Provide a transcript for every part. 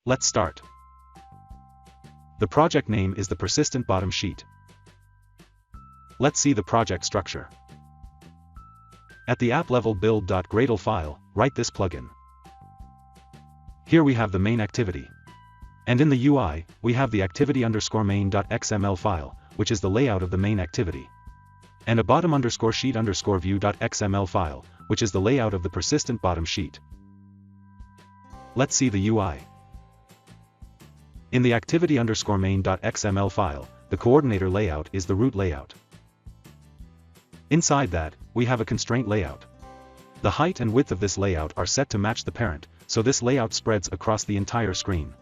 Let's start. The project name is the persistent bottom sheet. Let's see the project structure. At the app level build.gradle file, write this plugin. Here we have the main activity. And in the UI, we have the activity_main.xml file, which is the layout of the main activity. And a bottom_sheet_view.xml file, which is the layout of the persistent bottom sheet. Let's see the UI. In the activity_main.xml file, the coordinator layout is the root layout. Inside that, we have a constraint layout. The height and width of this layout are set to match the parent, so this layout spreads across the entire screen.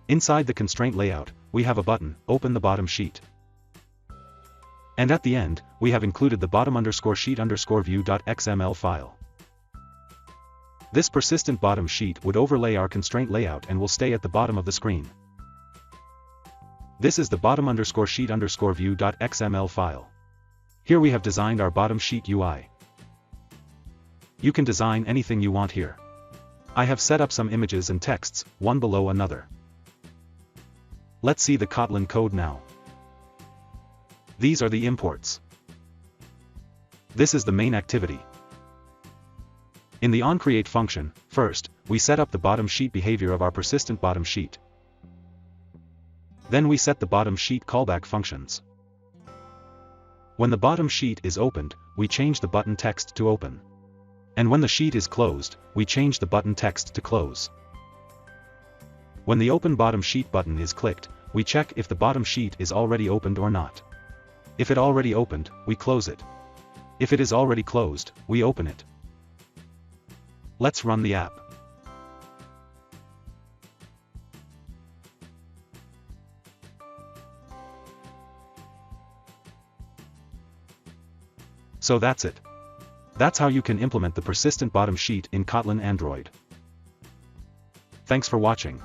Inside the constraint layout, we have a button, Open the bottom sheet. And at the end, we have included the bottom_sheet_view.xml file. This persistent bottom sheet would overlay our constraint layout and will stay at the bottom of the screen. This is the bottom_sheet_view.xml file. Here we have designed our bottom sheet UI. You can design anything you want here. I have set up some images and texts, one below another. Let's see the Kotlin code now. These are the imports. This is the main activity. In the onCreate function, first, we set up the bottom sheet behavior of our persistent bottom sheet. Then we set the bottom sheet callback functions. When the bottom sheet is opened, we change the button text to open. And when the sheet is closed, we change the button text to close. When the open bottom sheet button is clicked, we check if the bottom sheet is already opened or not. If it already opened, we close it. If it is already closed, we open it. Let's run the app. So that's it. That's how you can implement the persistent bottom sheet in Kotlin Android. Thanks for watching.